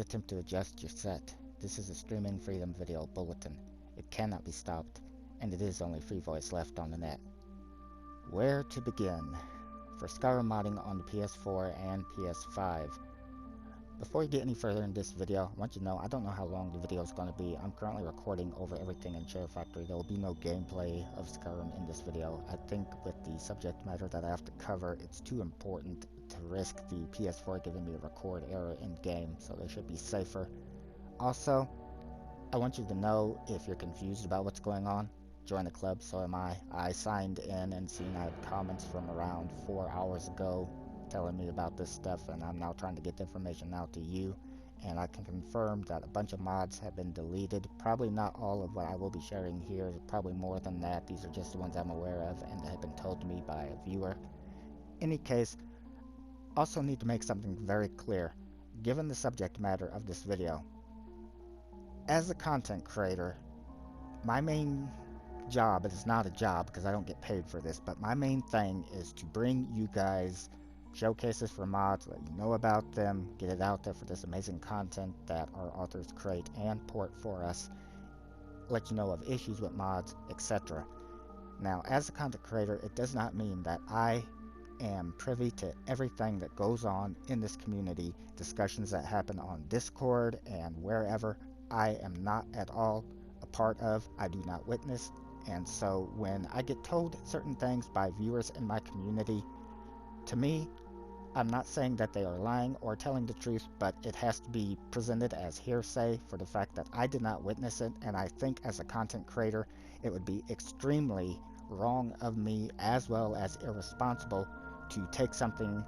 attempt to adjust your set. This is a streaming freedom video bulletin. It cannot be stopped, and it is only free voice left on the net. Where to begin? For Skyrim modding on the PS4 and PS5. Before you get any further in this video, I want you to know I don't know how long the video is going to be. I'm currently recording over everything in SHAREfactory. There will be no gameplay of Skyrim in this video. I think with the subject matter that I have to cover, it's too important to risk the PS4 giving me a record error in game, so they should be safer. Also, I want you to know if you're confused about what's going on, join the club, so am I. I signed in and seen I had comments from around 4 hours ago telling me about this stuff, and I'm now trying to get the information out to you, and I can confirm that a bunch of mods have been deleted. Probably not all of what I will be sharing here, probably more than that. These are just the ones I'm aware of and that have been told to me by a viewer. In any case, also need to make something very clear, given the subject matter of this video. As a content creator, my main job, it is not a job because I don't get paid for this, but my main thing is to bring you guys showcases for mods, let you know about them, get it out there for this amazing content that our authors create and port for us, let you know of issues with mods, etc. Now, as a content creator, it does not mean that I am privy to everything that goes on in this community, discussions that happen on Discord and wherever. I am not at all a part of, I do not witness, and so when I get told certain things by viewers in my community, to me, I'm not saying that they are lying or telling the truth, but it has to be presented as hearsay for the fact that I did not witness it, and I think as a content creator, it would be extremely wrong of me as well as irresponsible to take something,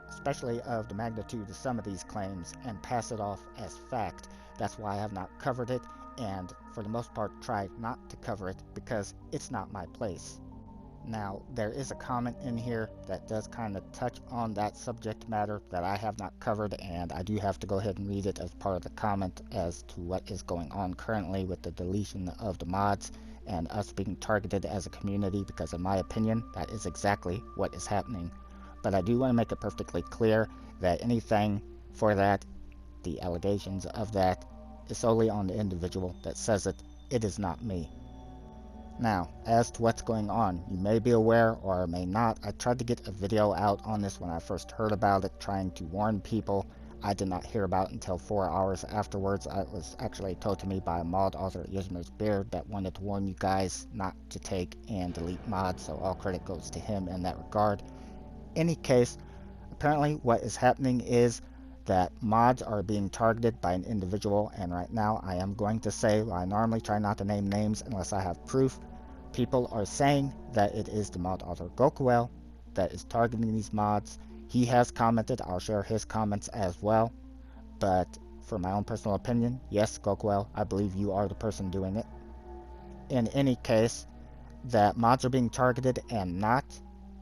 especially of the magnitude of some of these claims, and pass it off as fact. That's why I have not covered it, and for the most part tried not to cover it because it's not my place. Now, there is a comment in here that does kind of touch on that subject matter that I have not covered, and I do have to go ahead and read it as part of the comment as to what is going on currently with the deletion of the mods and us being targeted as a community, because in my opinion, that is exactly what is happening. But I do want to make it perfectly clear that anything for that, the allegations of that, is solely on the individual that says it. It is not me. Now, as to what's going on, you may be aware or may not. I tried to get a video out on this when I first heard about it, trying to warn people. I did not hear about it until 4 hours afterwards. It was actually told to me by a mod author, Yzmer's Beard, that wanted to warn you guys not to take and delete mods, so all credit goes to him in that regard. Any case, apparently what is happening is that mods are being targeted by an individual, and right now I am going to say, well, I normally try not to name names unless I have proof. People are saying that it is the mod author Gokuel that is targeting these mods. He has commented, I'll share his comments as well, but for my own personal opinion, yes, Gokuel, I believe you are the person doing it. In any case, that mods are being targeted and not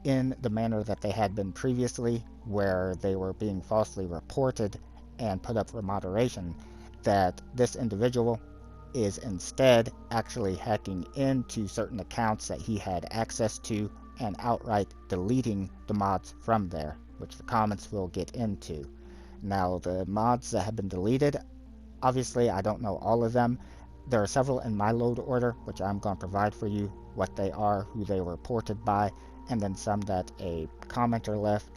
in the manner that they had been previously, where they were being falsely reported and put up for moderation, that this individual is instead actually hacking into certain accounts that he had access to and outright deleting the mods from there, which the comments will get into. Now, the mods that have been deleted, obviously I don't know all of them. There are several in my load order, which I'm going to provide for you what they are, who they were reported by, and then some that a commenter left,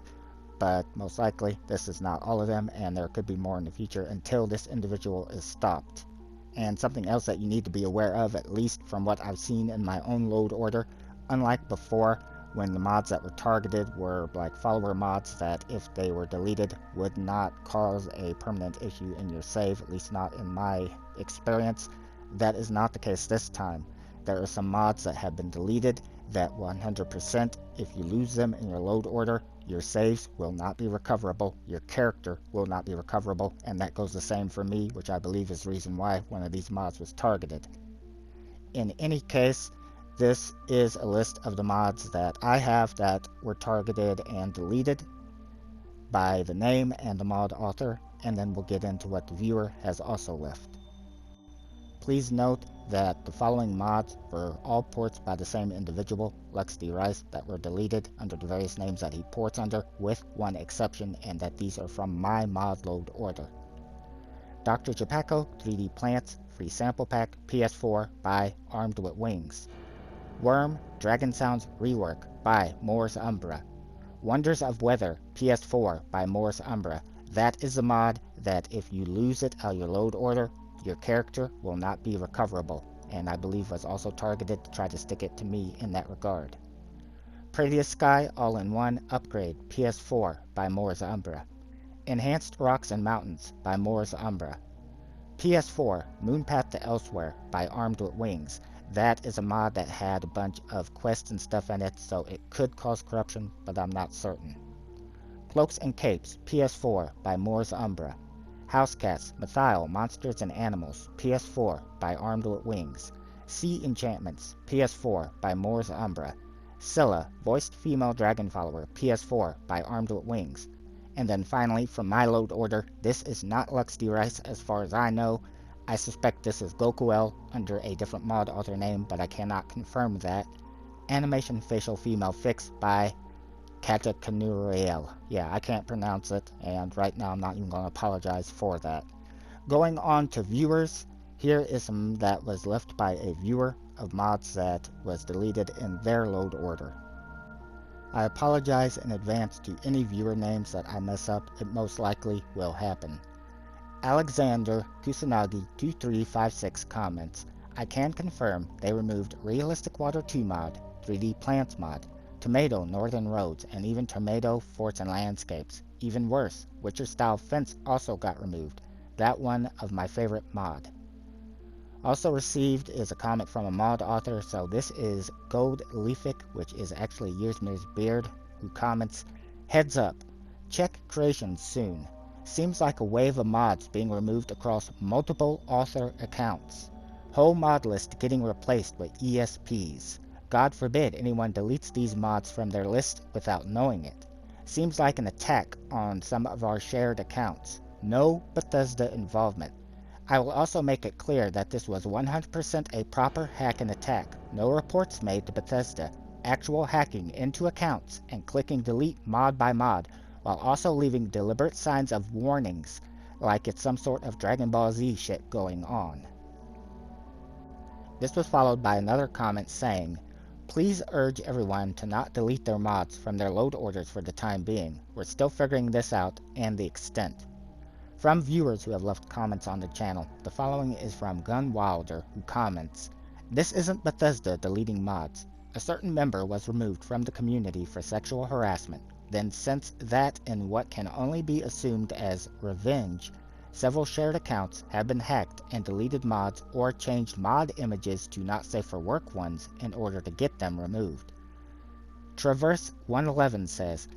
but most likely this is not all of them, and there could be more in the future until this individual is stopped. And something else that you need to be aware of, at least from what I've seen in my own load order, unlike before when the mods that were targeted were like follower mods that if they were deleted would not cause a permanent issue in your save, at least not in my experience, that is not the case this time. There are some mods that have been deleted that 100%, if you lose them in your load order, your saves will not be recoverable, your character will not be recoverable, and that goes the same for me, which I believe is the reason why one of these mods was targeted. In any case, this is a list of the mods that I have that were targeted and deleted by the name and the mod author, and then we'll get into what the viewer has also left. Please note that the following mods were all ports by the same individual, Lux D. Rice, that were deleted under the various names that he ports under, with one exception, and that these are from my mod load order. Dr. Geppetto 3D Plants Free Sample Pack PS4 by Armed with Wings. Worm Dragon Sounds Rework by Moors Umbra. Wonders of Weather PS4 by Moors Umbra. That is a mod that if you lose it out of your load order, your character will not be recoverable, and I believe was also targeted to try to stick it to me in that regard. Prettiest Sky All-in-One Upgrade PS4 by Moors Umbra. Enhanced Rocks and Mountains by Moors Umbra. PS4 Moonpath to Elsewhere by Armed with Wings. That is a mod that had a bunch of quests and stuff in it, so it could cause corruption, but I'm not certain. Cloaks and Capes PS4 by Moors Umbra. Housecats, Mathiel, Monsters and Animals PS4 by Armed with Wings. Sea Enchantments PS4 by Moors Umbra. Scylla, Voiced Female Dragon Follower PS4 by Armed with Wings. And then finally, from my load order, this is not Lux D Rice as far as I know. I suspect this is Gokuel under a different mod author name, but I cannot confirm that. Animation Facial Female Fix by Katakanuriel. Yeah, I can't pronounce it, and right now I'm not even going to apologize for that. Going on to viewers, here is some that was left by a viewer of mods that was deleted in their load order. I apologize in advance to any viewer names that I mess up. It most likely will happen. Alexander Kusanagi 2356 comments, I can confirm they removed Realistic Water 2 mod, 3D Plants mod, Tomato Northern Roads, and even Tomato Forts and Landscapes. Even worse, Witcher Style Fence also got removed. That one of my favorite mod. Also received is a comment from a mod author, so this is Gold Leafic, which is actually Yearsmir's beard, who comments, heads up, check creations soon. Seems like a wave of mods being removed across multiple author accounts. Whole mod list getting replaced with ESPs. God forbid anyone deletes these mods from their list without knowing it. Seems like an attack on some of our shared accounts. No Bethesda involvement. I will also make it clear that this was 100% a proper hack and attack. No reports made to Bethesda. Actual hacking into accounts and clicking delete mod by mod, while also leaving deliberate signs of warnings, like it's some sort of Dragon Ball Z shit going on. This was followed by another comment saying, please urge everyone to not delete their mods from their load orders for the time being. We're still figuring this out and the extent. From viewers who have left comments on the channel, the following is from Gun Wilder, who comments, this isn't Bethesda deleting mods. A certain member was removed from the community for sexual harassment. Then since that in what can only be assumed as revenge, several shared accounts have been hacked and deleted mods or changed mod images to not safe for work ones in order to get them removed. Traverse 111 says,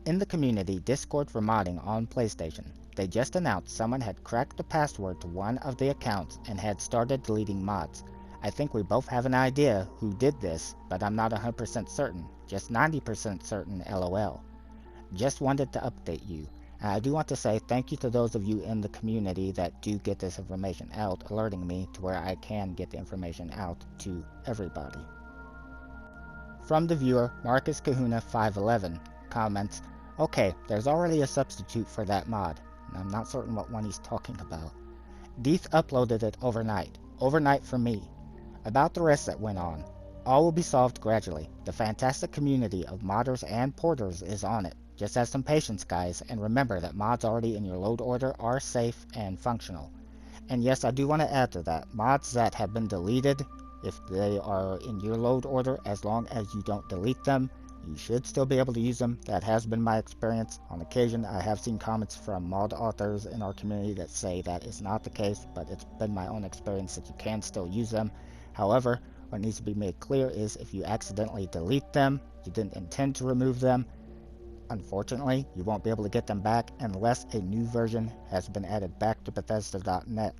in the community Discord for modding on PlayStation, they just announced someone had cracked the password to one of the accounts and had started deleting mods. I think we both have an idea who did this, but I'm not 100% certain, just 90% certain LOL. Just wanted to update you. And I do want to say thank you to those of you in the community that do get this information out, alerting me to where I can get the information out to everybody. From the viewer, Marcus Kahuna 511 comments, okay, there's already a substitute for that mod. And I'm not certain what one he's talking about. Deeth uploaded it overnight. Overnight for me. About the rest that went on. All will be solved gradually. The fantastic community of modders and porters is on it. Just have some patience, guys, and remember that mods already in your load order are safe and functional. And yes, I do want to add to that, mods that have been deleted, if they are in your load order, as long as you don't delete them, you should still be able to use them. That has been my experience. On occasion, I have seen comments from mod authors in our community that say that is not the case, but it's been my own experience that you can still use them. However, what needs to be made clear is if you accidentally delete them, you didn't intend to remove them, unfortunately, you won't be able to get them back unless a new version has been added back to Bethesda.net.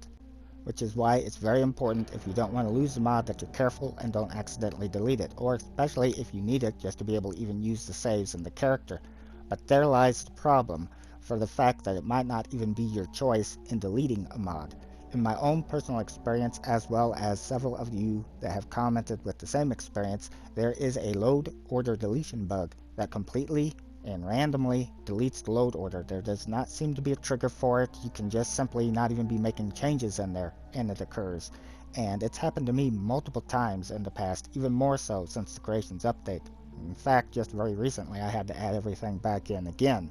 Which is why it's very important, if you don't want to lose the mod, that you're careful and don't accidentally delete it, or especially if you need it just to be able to even use the saves in the character. But there lies the problem, for the fact that it might not even be your choice in deleting a mod. In my own personal experience, as well as several of you that have commented with the same experience, there is a load order deletion bug that completely and randomly deletes the load order. There does not seem to be a trigger for it. You can just simply not even be making changes in there, and it occurs. And it's happened to me multiple times in the past, even more so since the creations update. In fact, just very recently I had to add everything back in again.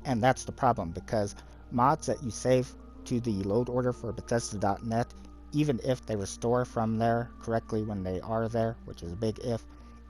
And that's the problem, because mods that you save to the load order for Bethesda.net, even if they restore from there correctly when they are there, which is a big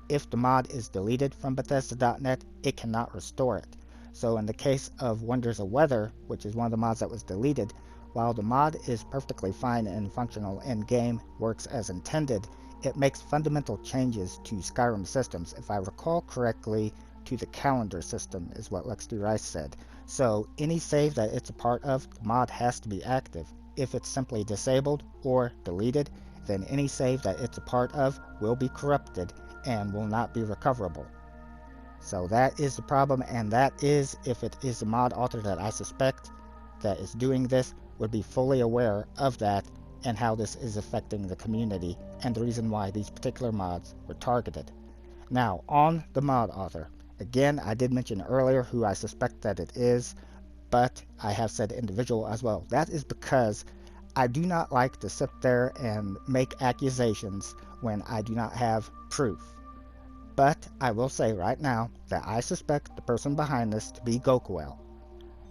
if the mod is deleted from Bethesda.net, it cannot restore it. So in the case of Wonders of Weather, which is one of the mods that was deleted, while the mod is perfectly fine and functional in-game, works as intended, it makes fundamental changes to Skyrim systems. If I recall correctly, to the calendar system is what LexDRice said. So any save that it's a part of, the mod has to be active. If it's simply disabled or deleted, then any save that it's a part of will be corrupted and will not be recoverable. So that is the problem, and that is if it is the mod author that I suspect that is doing this would be fully aware of that and how this is affecting the community and the reason why these particular mods were targeted. Now, on the mod author, again, I did mention earlier who I suspect that it is, but I have said individual as well. That is because I do not like to sit there and make accusations when I do not have proof. But I will say right now that I suspect the person behind this to be Gokuel,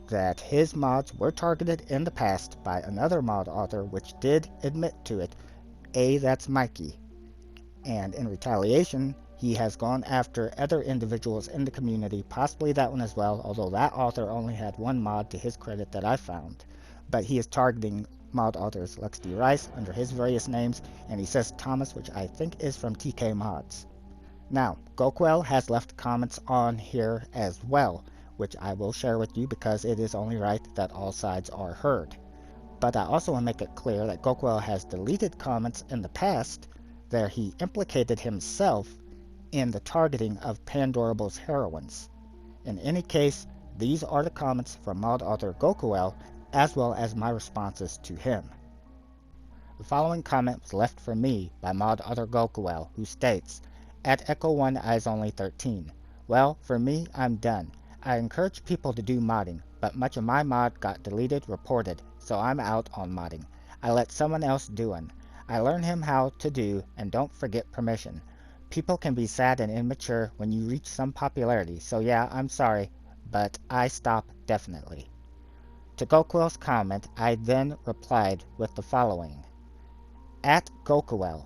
that his mods were targeted in the past by another mod author which did admit to it. That's Mikey. And in retaliation, he has gone after other individuals in the community, possibly that one as well, although that author only had one mod to his credit that I found. But he is targeting mod authors LexDRice under his various names, and he says Thomas, which I think is from TK Mods. Now, Gokuel has left comments on here as well, which I will share with you because it is only right that all sides are heard. But I also want to make it clear that Gokuel has deleted comments in the past where he implicated himself in the targeting of Pandorable's heroines. In any case, these are the comments from mod author Gokuel, as well as my responses to him. The following comment was left from me by mod author Gokuel, who states, "At Echo 1 Eyes Only 13. Well, for me, I'm done. I encourage people to do modding, but much of my mod got deleted, reported, so I'm out on modding. I let someone else do it. I learn him how to do, and don't forget permission. People can be sad and immature when you reach some popularity, so yeah, I'm sorry, but I stop definitely." To Gokuel's comment, I then replied with the following. At Gokuel,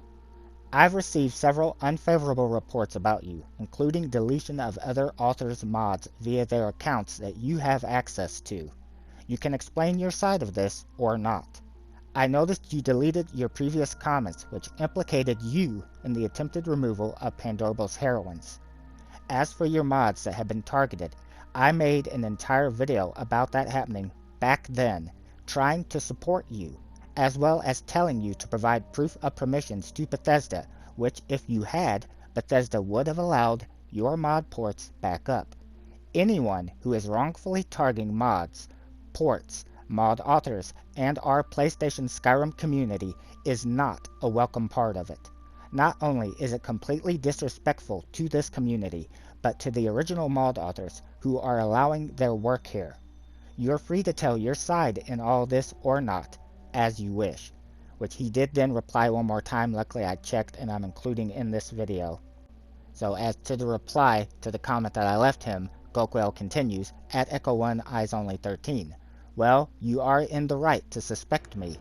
I've received several unfavorable reports about you, including deletion of other authors' mods via their accounts that you have access to. You can explain your side of this or not. I noticed you deleted your previous comments, which implicated you in the attempted removal of Pandorable's heroines. As for your mods that have been targeted, I made an entire video about that happening back then, trying to support you, as well as telling you to provide proof of permissions to Bethesda, which if you had, Bethesda would have allowed your mod ports back up. Anyone who is wrongfully targeting mods, ports, mod authors, and our PlayStation Skyrim community is not a welcome part of it. Not only is it completely disrespectful to this community, but to the original mod authors who are allowing their work here. You're free to tell your side in all this or not, as you wish, which he did then reply one more time. Luckily I checked and I'm including in this video. So as to the reply to the comment that I left him, Gokuel continues, at Echo 1 Eyes Only 13. Well, you are in the right to suspect me.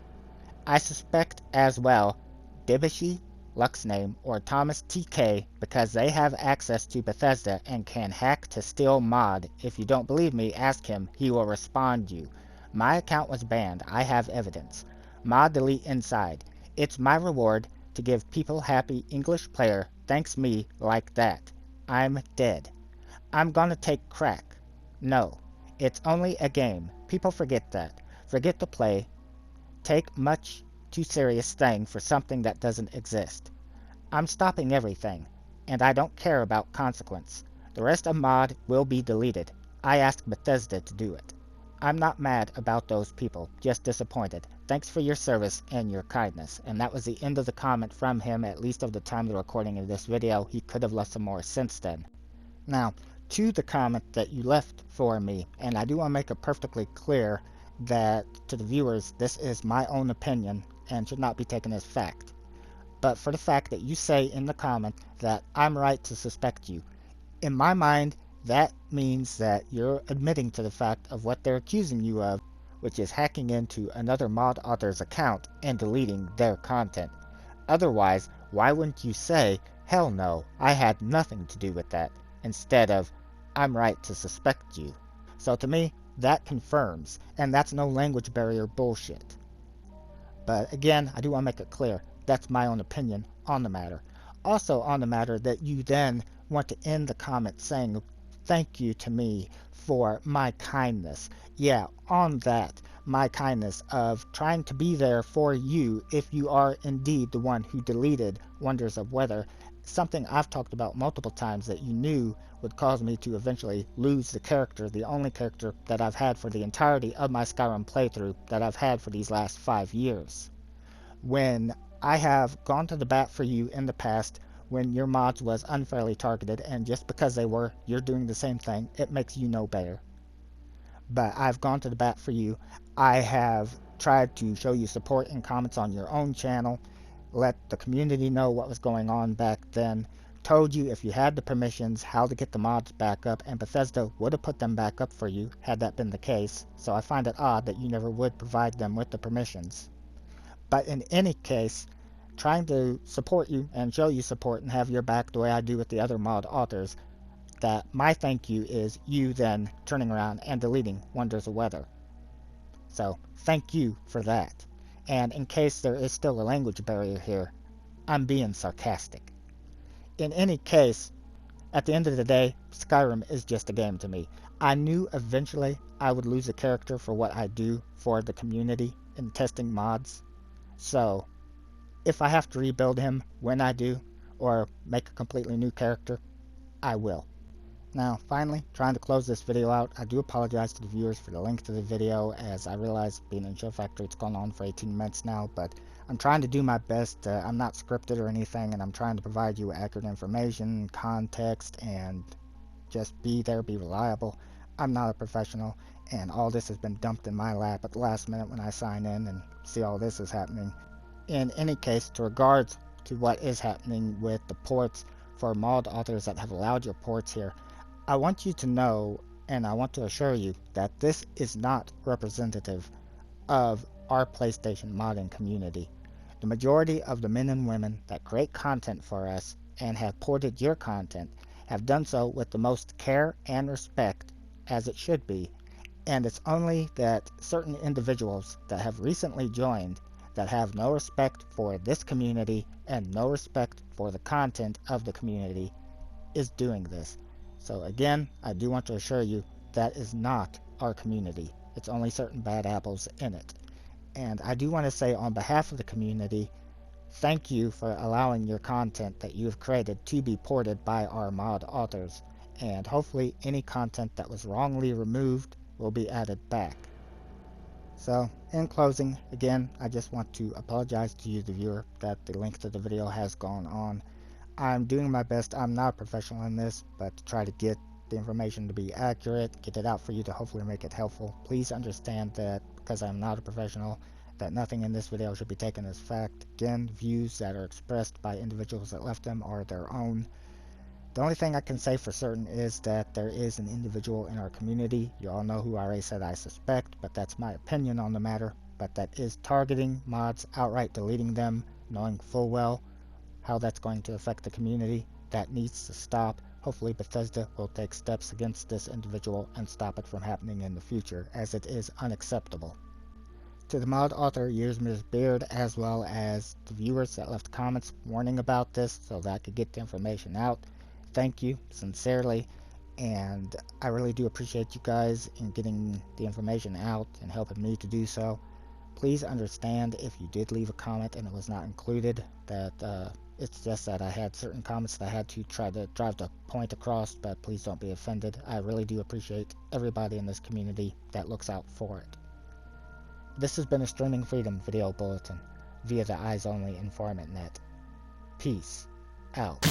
I suspect as well Debishi, Luxname, or Thomas TK because they have access to Bethesda and can hack to steal mod. If you don't believe me, ask him, he will respond you. My account was banned, I have evidence. Mod delete inside. It's my reward to give people happy English player thanks me like that. I'm dead. I'm gonna take crack. No, it's only a game. People forget that. Forget to play. Take much too serious thing for something that doesn't exist. I'm stopping everything, and I don't care about consequence. The rest of mod will be deleted. I asked Bethesda to do it. I'm not mad about those people, just disappointed. Thanks for your service and your kindness. And that was the end of the comment from him, at least of the time of the recording of this video. He could have left some more since then. Now, to the comment that you left for me. And I do want to make it perfectly clear that to the viewers, this is my own opinion and should not be taken as fact. But for the fact that you say in the comment that I'm right to suspect you, in my mind, that means that you're admitting to the fact of what they're accusing you of, which is hacking into another mod author's account and deleting their content. Otherwise, why wouldn't you say, hell no, I had nothing to do with that, instead of, I'm right to suspect you. So to me, that confirms, and that's no language barrier bullshit. But again, I do want to make it clear, that's my own opinion on the matter. Also on the matter that you then want to end the comment saying thank you to me for my kindness. Yeah, on that, my kindness of trying to be there for you if you are indeed the one who deleted Wonders of Weather, something I've talked about multiple times that you knew would cause me to eventually lose the character, the only character that I've had for the entirety of my Skyrim playthrough that I've had for these last 5 years. When I have gone to the bat for you in the past when your mods was unfairly targeted, and just because they were, you're doing the same thing, it makes you no better. But I've gone to the bat for you. I have tried to show you support in comments on your own channel, let the community know what was going on back then, told you if you had the permissions how to get the mods back up, and Bethesda would have put them back up for you had that been the case, so I find it odd that you never would provide them with the permissions. But in any case, trying to support you and show you support and have your back the way I do with the other mod authors, that my thank you is you then turning around and deleting Wonders of Weather. So thank you for that. And in case there is still a language barrier here, I'm being sarcastic. In any case, at the end of the day, Skyrim is just a game to me. I knew eventually I would lose a character for what I do for the community in testing mods. So if I have to rebuild him when I do, or make a completely new character, I will. Now, finally, trying to close this video out, I do apologize to the viewers for the length of the video, as I realize being in SHAREfactory, it's gone on for 18 minutes now, but I'm trying to do my best. I'm not scripted or anything, and I'm trying to provide you accurate information, context, and just be there, be reliable. I'm not a professional, and all this has been dumped in my lap at the last minute when I sign in and see all this is happening. In any case, to regards to what is happening with the ports for mod authors that have allowed your ports here, I want you to know, and I want to assure you, that this is not representative of our PlayStation modding community. The majority of the men and women that create content for us and have ported your content have done so with the most care and respect, as it should be, and it's only that certain individuals that have recently joined that have no respect for this community and no respect for the content of the community is doing this. So again, I do want to assure you that is not our community. It's only certain bad apples in it. And I do want to say on behalf of the community, thank you for allowing your content that you have created to be ported by our mod authors. And hopefully any content that was wrongly removed will be added back. So, in closing, again, I just want to apologize to you, the viewer, that the length of the video has gone on. I'm doing my best. I'm not a professional in this, but to try to get the information to be accurate, get it out for you to hopefully make it helpful. Please understand that because I'm not a professional, that nothing in this video should be taken as fact. Again, views that are expressed by individuals that left them are their own. The only thing I can say for certain is that there is an individual in our community, you all know who I already said I suspect, but that's my opinion on the matter, but that is targeting mods, outright deleting them, knowing full well how that's going to affect the community. That needs to stop. Hopefully Bethesda will take steps against this individual and stop it from happening in the future, as it is unacceptable. To the mod author, Yearsmith's Beard, as well as the viewers that left comments warning about this so that I could get the information out, thank you sincerely, and I really do appreciate you guys in getting the information out and helping me to do so. Please understand if you did leave a comment and it was not included, that it's just that I had certain comments that I had to try to drive the point across, but please don't be offended. I really do appreciate everybody in this community that looks out for it. This has been a Streaming Freedom video bulletin via the Eyes Only Informant Net. Peace out.